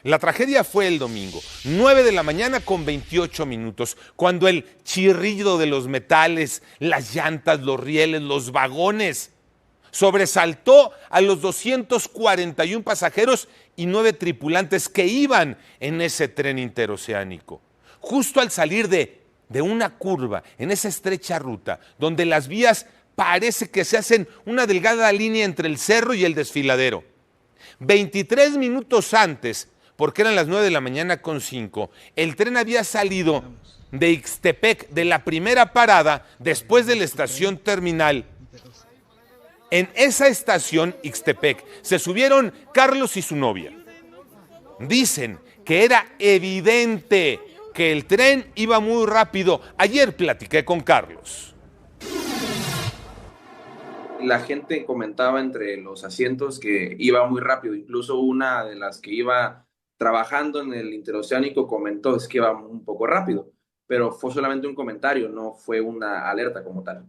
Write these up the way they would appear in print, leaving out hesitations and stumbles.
La tragedia fue el domingo, 9 de la mañana con 28 minutos, cuando el chirrido de los metales, las llantas, los rieles, los vagones, sobresaltó a los 241 pasajeros y 9 tripulantes que iban en ese tren interoceánico. Justo al salir de una curva, en esa estrecha ruta, donde las vías parece que se hacen una delgada línea entre el cerro y el desfiladero. 23 minutos antes, porque eran las 9 de la mañana con 5, el tren había salido de Ixtepec, de la primera parada, después de la estación terminal. En esa estación, Ixtepec, se subieron Carlos y su novia. Dicen que era evidente que el tren iba muy rápido. Ayer platiqué con Carlos. La gente comentaba entre los asientos que iba muy rápido. Incluso una de las que iba trabajando en el interoceánico comentó es que iba un poco rápido, pero fue solamente un comentario, no fue una alerta como tal.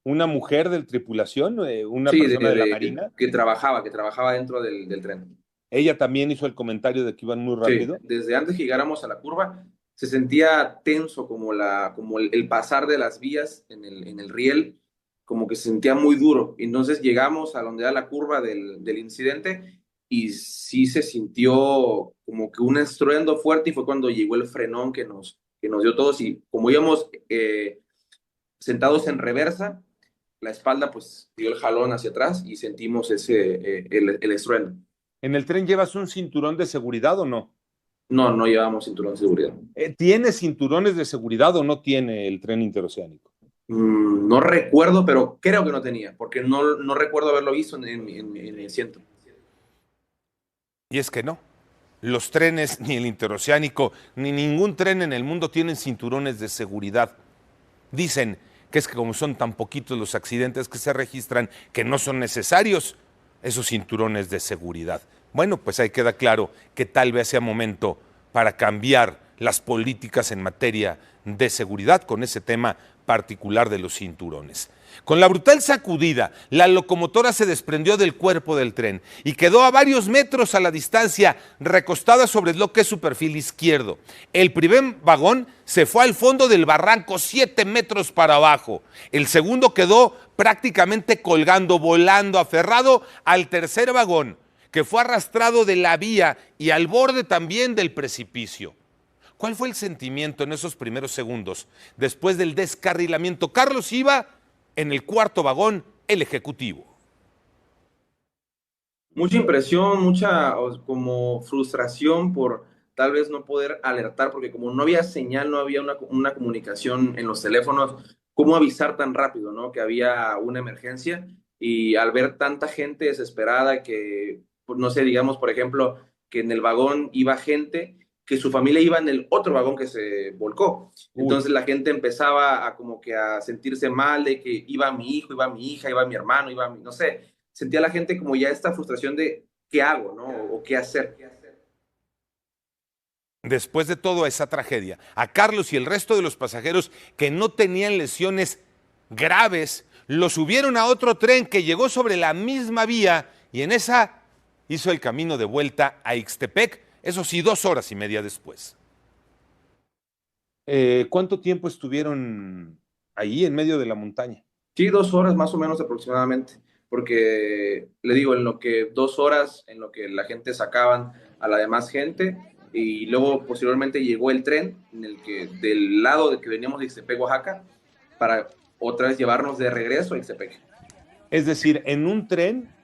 ¿Una mujer de tripulación, una Sí, persona de la Marina? que trabajaba dentro del tren. Ella también hizo el comentario de que iban muy Sí, rápido. desde antes que llegáramos a la curva se sentía tenso como, como el pasar de las vías en el riel, como que se sentía muy duro. Entonces llegamos a donde da la curva del incidente y sí se sintió como que un estruendo fuerte y fue cuando llegó el frenón que nos dio todos y como íbamos sentados en reversa, la espalda pues dio el jalón hacia atrás y sentimos el estruendo. ¿En el tren llevas un cinturón de seguridad o no? No, no llevamos cinturón de seguridad. ¿Tiene cinturones de seguridad o no tiene el tren interoceánico? No recuerdo, pero creo que no tenía, porque no recuerdo haberlo visto en mi asiento. Y es que no. Los trenes, ni el interoceánico, ni ningún tren en el mundo tienen cinturones de seguridad. Dicen que es que como son tan poquitos los accidentes que se registran, que no son necesarios esos cinturones de seguridad. Bueno, pues ahí queda claro que tal vez sea momento para cambiar las políticas en materia de seguridad con ese tema particular de los cinturones. Con la brutal sacudida, la locomotora se desprendió del cuerpo del tren y quedó a varios metros a la distancia, recostada sobre lo que es su perfil izquierdo. El primer vagón se fue al fondo del barranco 7 metros para abajo. El segundo quedó prácticamente colgando, volando, aferrado al tercer vagón, que fue arrastrado de la vía y al borde también del precipicio. ¿Cuál fue el sentimiento en esos primeros segundos después del descarrilamiento? Carlos iba en el cuarto vagón, el ejecutivo. Mucha impresión, mucha como frustración por tal vez no poder alertar, porque como no había señal, no había una comunicación en los teléfonos, cómo avisar tan rápido, ¿no? Que había una emergencia y al ver tanta gente desesperada que, pues, no sé, digamos, por ejemplo, que en el vagón iba gente que su familia iba en el otro vagón que se volcó. Uy. Entonces la gente empezaba a como que a sentirse mal de que iba mi hijo, iba mi hija, iba mi hermano, iba mi, no sé, sentía la gente como ya esta frustración de qué hago, ¿no? O qué hacer. Después de toda esa tragedia, a Carlos y el resto de los pasajeros que no tenían lesiones graves, los subieron a otro tren que llegó sobre la misma vía y en esa hizo el camino de vuelta a Ixtepec, eso sí, 2 horas y media después. ¿Cuánto tiempo estuvieron ahí en medio de la montaña? Sí, 2 horas más o menos aproximadamente, porque le digo, en lo que 2 horas, en lo que la gente sacaban a la demás gente, y luego posteriormente llegó el tren en el que del lado de que veníamos de Ixtepec, Oaxaca, para otra vez llevarnos de regreso a Ixtepec. Es decir, en un tren,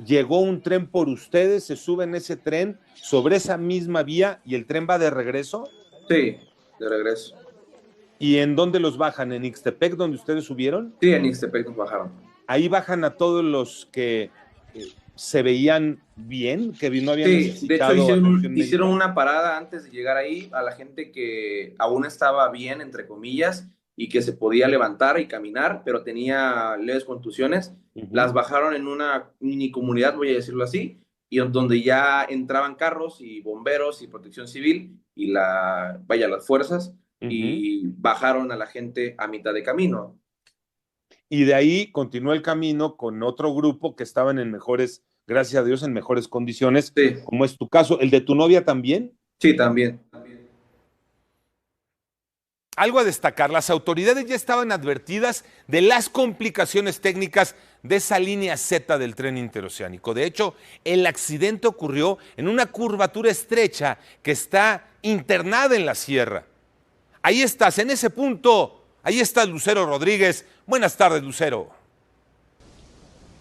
llegó un tren por ustedes, se suben ese tren sobre esa misma vía y el tren va de regreso. Sí, de regreso. ¿Y en dónde los bajan? ¿En Ixtepec, donde ustedes subieron? Sí, en Ixtepec nos bajaron. Ahí bajan a todos los que se veían bien, que no habían Sí, de hecho necesitado atención hicieron médica. una parada antes de llegar ahí a la gente que aún estaba bien, entre comillas, y que se podía levantar y caminar, pero tenía leves contusiones. Las bajaron en una mini comunidad, voy a decirlo así, y donde ya entraban carros y bomberos y protección civil y las fuerzas, y bajaron a la gente a mitad de camino. Y de ahí continuó el camino con otro grupo que estaban en mejores gracias a Dios, en mejores condiciones, Sí, como es tu caso. ¿El de tu novia también? sí, también. Algo a destacar, las autoridades ya estaban advertidas de las complicaciones técnicas de esa línea Z del tren interoceánico. De hecho, el accidente ocurrió en una curvatura estrecha que está internada en la sierra. Ahí estás, en ese punto, ahí está Lucero Rodríguez. Buenas tardes, Lucero.